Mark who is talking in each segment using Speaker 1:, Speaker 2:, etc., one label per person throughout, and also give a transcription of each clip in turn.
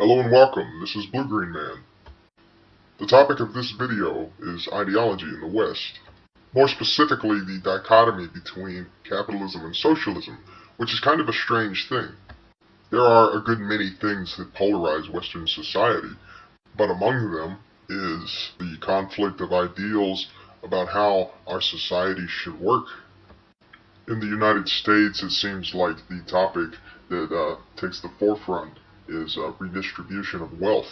Speaker 1: Hello and welcome, this is Blue Green Man. The topic of this video is ideology in the West. More specifically, the dichotomy between capitalism and socialism, which is kind of a strange thing. There are a good many things that polarize Western society, but among them is the conflict of ideals about how our society should work. In the United States, it seems like the topic that takes the forefront is redistribution of wealth.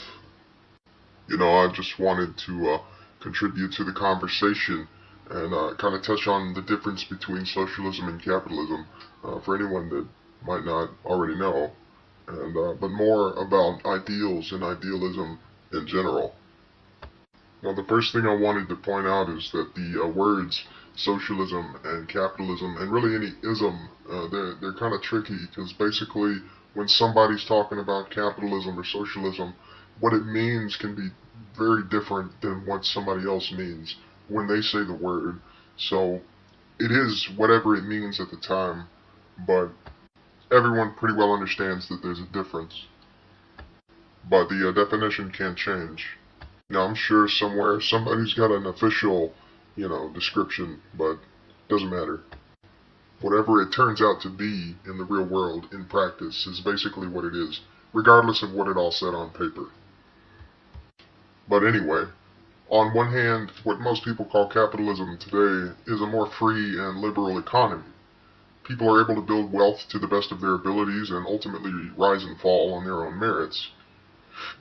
Speaker 1: I just wanted to contribute to the conversation and kind of touch on the difference between socialism and capitalism for anyone that might not already know, and but more about ideals and idealism in general. Now, the first thing I wanted to point out is that the words socialism and capitalism, and really any ism, they're kind of tricky because basically when somebody's talking about capitalism or socialism, what it means can be very different than what somebody else means when they say the word. So it is whatever it means at the time, but everyone pretty well understands that there's a difference. But the definition can change. Now, I'm sure somewhere somebody's got an official, description, but it doesn't matter. Whatever it turns out to be in the real world, in practice, is basically what it is, regardless of what it all said on paper. But anyway, on one hand, what most people call capitalism today is a more free and liberal economy. People are able to build wealth to the best of their abilities and ultimately rise and fall on their own merits.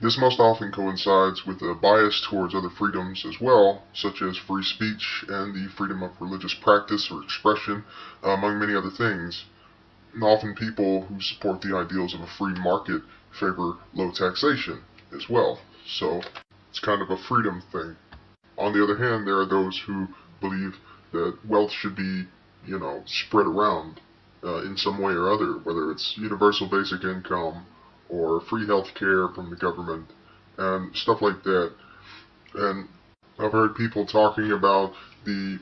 Speaker 1: This most often coincides with a bias towards other freedoms as well, such as free speech and the freedom of religious practice or expression, among many other things. And often people who support the ideals of a free market favor low taxation as well, so it's kind of a freedom thing. On the other hand, there are those who believe that wealth should be, spread around in some way or other, whether it's universal basic income or free health care from the government, and stuff like that. And I've heard people talking about the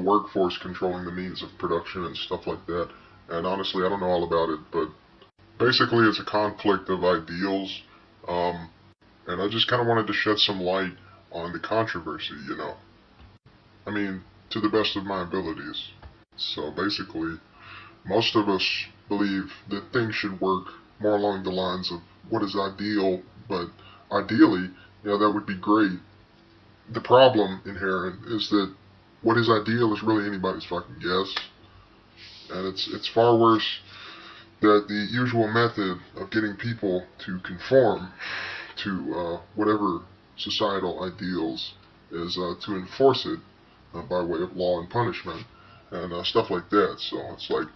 Speaker 1: workforce controlling the means of production and stuff like that, and honestly, I don't know all about it, but basically it's a conflict of ideals, and I just kind of wanted to shed some light on the controversy, I mean, to the best of my abilities. So basically, most of us believe that things should work more along the lines of what is ideal, but ideally, that would be great. The problem inherent is that what is ideal is really anybody's fucking guess, and it's far worse that the usual method of getting people to conform to whatever societal ideals is to enforce it by way of law and punishment and stuff like that. So it's like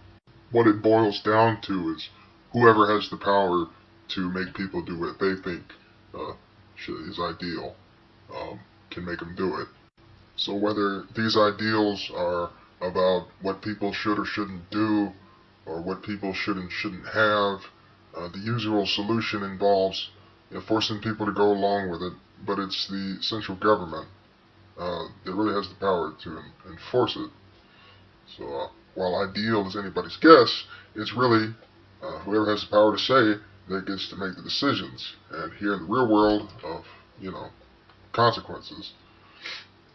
Speaker 1: what it boils down to is whoever has the power to make people do what they think is ideal can make them do it. So whether these ideals are about what people should or shouldn't do, or what people should and shouldn't have, the usual solution involves forcing people to go along with it, but it's the central government that really has the power to enforce it. So while ideal is anybody's guess, it's really whoever has the power to say that gets to make the decisions. And here in the real world of, consequences,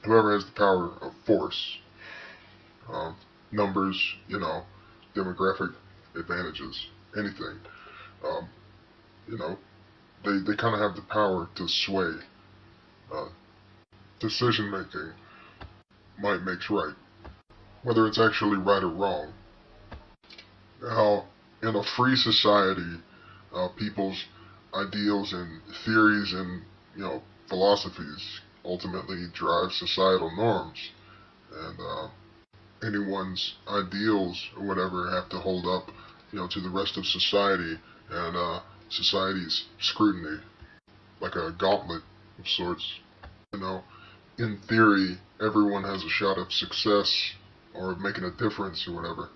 Speaker 1: whoever has the power of force, numbers, demographic advantages, anything, they kind of have the power to sway. Decision making might makes right, whether it's actually right or wrong. Now, in a free society, people's ideals and theories and philosophies ultimately drive societal norms, and anyone's ideals or whatever have to hold up, to the rest of society and society's scrutiny, like a gauntlet of sorts. In theory, everyone has a shot of success or making a difference or whatever,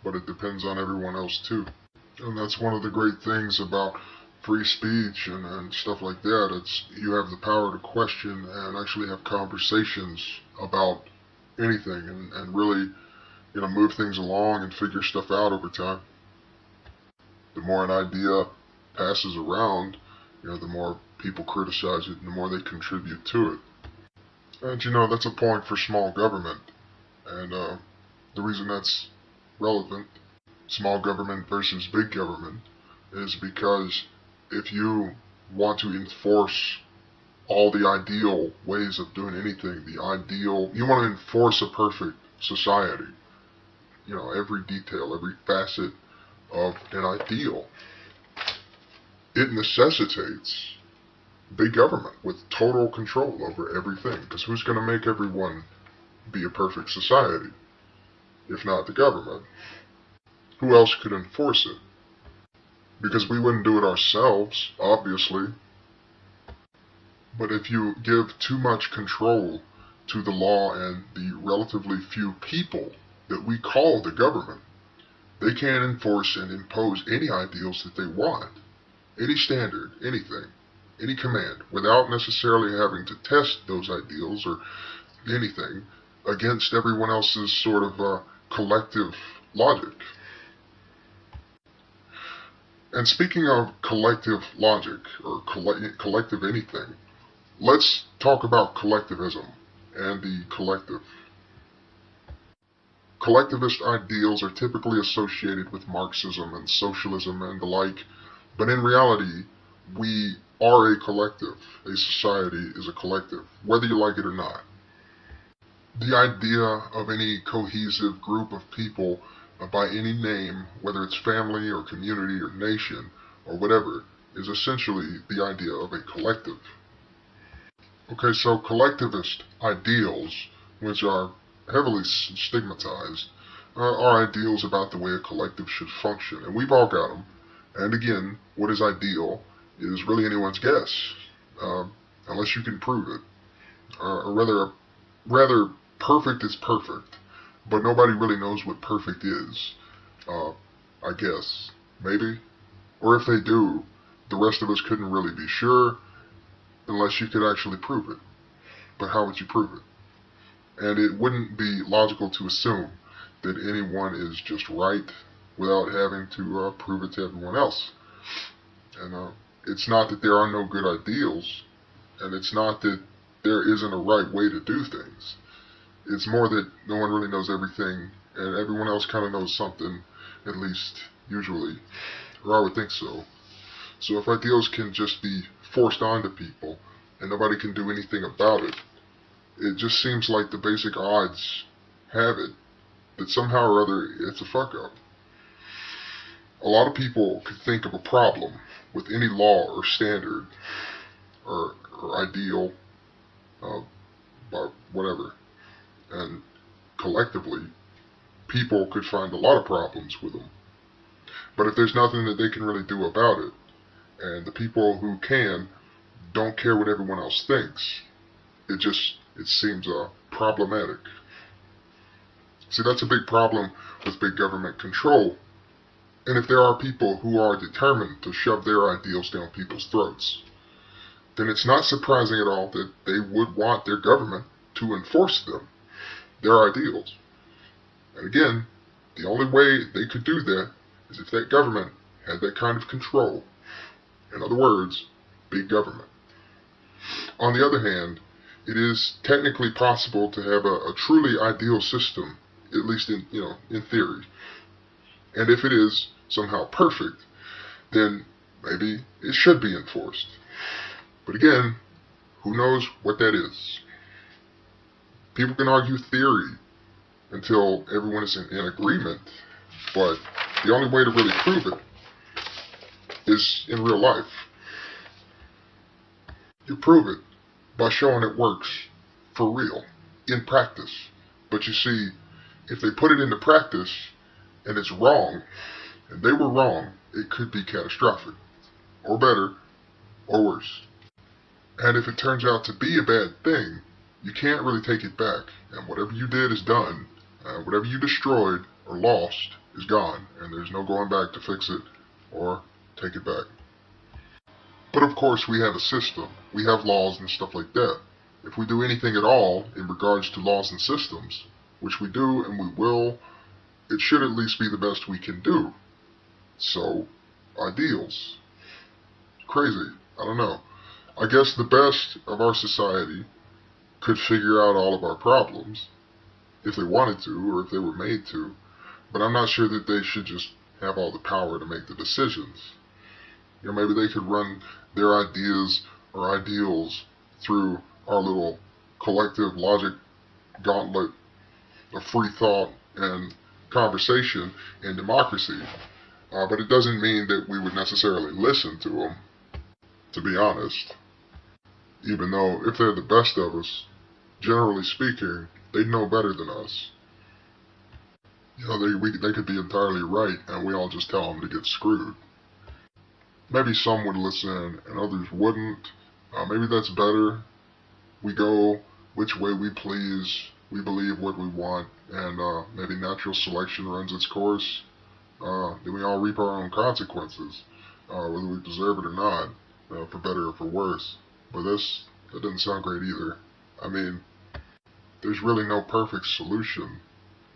Speaker 1: but it depends on everyone else too. And that's one of the great things about free speech and stuff like that. It's you have the power to question and actually have conversations about anything and really, move things along and figure stuff out over time. The more an idea passes around, the more people criticize it, the more they contribute to it. And that's a point for small government. And the reason that's relevant, small government versus big government, is because if you want to enforce all the ideal ways of doing anything, you want to enforce a perfect society, every detail, every facet of an ideal, it necessitates big government with total control over everything. Because who's going to make everyone be a perfect society, if not the government? Who else could enforce it? Because we wouldn't do it ourselves, obviously. But if you give too much control to the law and the relatively few people that we call the government, they can enforce and impose any ideals that they want, any standard, anything, any command, without necessarily having to test those ideals or anything against everyone else's sort of collective logic. And speaking of collective logic, or collective anything, let's talk about collectivism and the collective. Collectivist ideals are typically associated with Marxism and socialism and the like, but in reality, we are a collective. A society is a collective, whether you like it or not. The idea of any cohesive group of people by any name, whether it's family or community or nation or whatever, is essentially the idea of a collective. Okay, so collectivist ideals, which are heavily stigmatized, are ideals about the way a collective should function, and we've all got them. And again, what is ideal is really anyone's guess, unless you can prove it. Or rather, perfect is perfect, but nobody really knows what perfect is. I guess, maybe. Or if they do, the rest of us couldn't really be sure unless you could actually prove it. But how would you prove it? And it wouldn't be logical to assume that anyone is just right without having to prove it to everyone else. And it's not that there are no good ideals, and it's not that there isn't a right way to do things. It's more that no one really knows everything, and everyone else kind of knows something, at least usually, or I would think so. So if ideals can just be forced onto people, and nobody can do anything about it, it just seems like the basic odds have it that somehow or other it's a fuck-up. A lot of people could think of a problem with any law or standard or ideal, whatever, and collectively, people could find a lot of problems with them. But if there's nothing that they can really do about it, and the people who can don't care what everyone else thinks, it seems problematic. See, that's a big problem with big government control. And if there are people who are determined to shove their ideals down people's throats, then it's not surprising at all that they would want their government to enforce them, their ideals. And again, the only way they could do that is if that government had that kind of control. In other words, big government. On the other hand, it is technically possible to have a truly ideal system, at least in theory. And if it is somehow perfect, then maybe it should be enforced. But again, who knows what that is? People can argue theory until everyone is in agreement, but the only way to really prove it is in real life. You prove it by showing it works for real, in practice. But you see, if they put it into practice and it's wrong, and they were wrong, it could be catastrophic, or better, or worse. And if it turns out to be a bad thing, you can't really take it back, and whatever you did is done. Whatever you destroyed or lost is gone, and there's no going back to fix it or take it back. But of course we have a system, we have laws and stuff like that. If we do anything at all in regards to laws and systems, which we do and we will, it should at least be the best we can do. So, ideals. Crazy. I don't know. I guess the best of our society could figure out all of our problems if they wanted to or if they were made to, but I'm not sure that they should just have all the power to make the decisions. Maybe they could run their ideas or ideals through our little collective logic gauntlet of free thought and conversation and democracy. But it doesn't mean that we would necessarily listen to them, to be honest. Even though if they're the best of us, generally speaking, they know better than us. They could be entirely right, and we all just tell them to get screwed. Maybe some would listen, and others wouldn't. Maybe that's better. We go which way we please. We believe what we want, and maybe natural selection runs its course. Then we all reap our own consequences, whether we deserve it or not, for better or for worse. But that doesn't sound great either. I mean, there's really no perfect solution.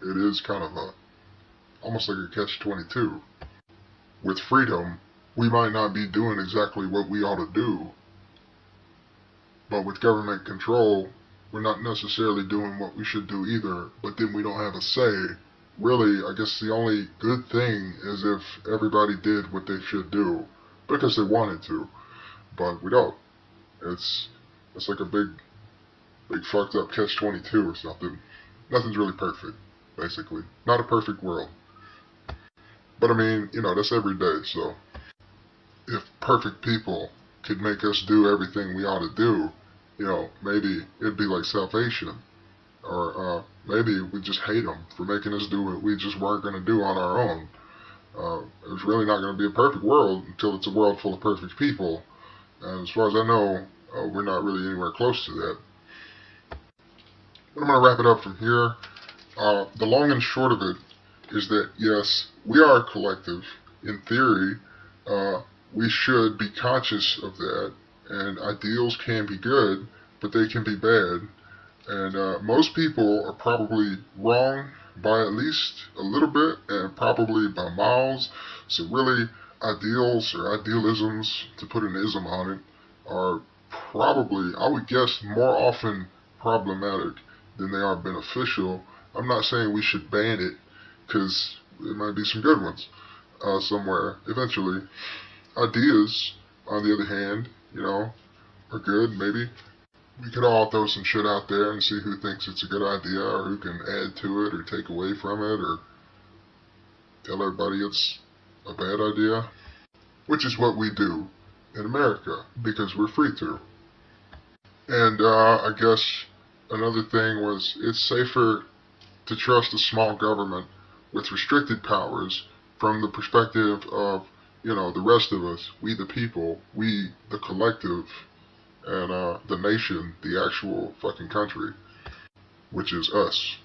Speaker 1: It is kind of almost like a catch-22. With freedom, we might not be doing exactly what we ought to do, but with government control, we're not necessarily doing what we should do either, but then we don't have a say. Really, I guess the only good thing is if everybody did what they should do, because they wanted to, but we don't. It's like a big fucked up catch-22 or something. Nothing's really perfect, basically. Not a perfect world. But I mean, that's every day, so if perfect people could make us do everything we ought to do, maybe it'd be like salvation. Or maybe we just hate them for making us do what we just weren't going to do on our own. It's really not going to be a perfect world until it's a world full of perfect people. And as far as I know, we're not really anywhere close to that. But I'm going to wrap it up from here. The long and short of it is that, yes, we are a collective. In theory, we should be conscious of that. And ideals can be good, but they can be bad. And most people are probably wrong by at least a little bit, and probably by miles. So really, ideals or idealisms, to put an ism on it, are probably, I would guess, more often problematic than they are beneficial. I'm not saying we should ban it, because there might be some good ones somewhere eventually. Ideas, on the other hand, are good, maybe. We could all throw some shit out there and see who thinks it's a good idea, or who can add to it, or take away from it, or tell everybody it's a bad idea. Which is what we do in America, because we're free to. And I guess another thing was, it's safer to trust a small government with restricted powers from the perspective of, the rest of us, we the people, we the collective, and the nation, the actual fucking country, which is us.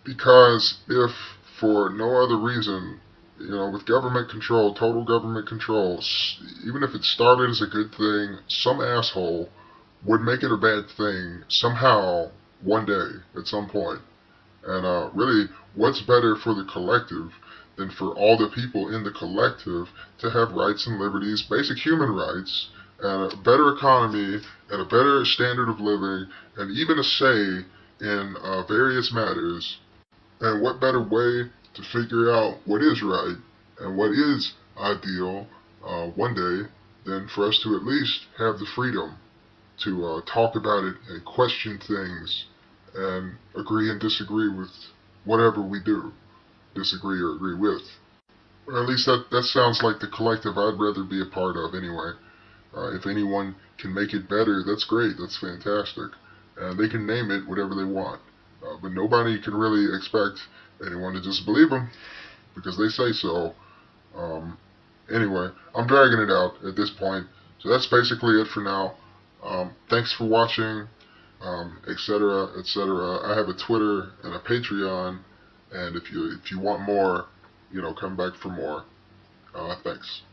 Speaker 1: Because if for no other reason, with government control, total government control, even if it started as a good thing, some asshole would make it a bad thing somehow, one day, at some point. And really, what's better for the collective than for all the people in the collective to have rights and liberties, basic human rights, and a better economy, and a better standard of living, and even a say in various matters. And what better way to figure out what is right and what is ideal one day than for us to at least have the freedom to talk about it and question things and agree and disagree with whatever we do, disagree or agree with. Or at least that sounds like the collective I'd rather be a part of anyway. If anyone can make it better, that's great, that's fantastic. They can name it whatever they want. But nobody can really expect anyone to just believe them, because they say so. Anyway, I'm dragging it out at this point. So that's basically it for now. Thanks for watching, etc., etc. I have a Twitter and a Patreon, and if you want more, come back for more. Thanks.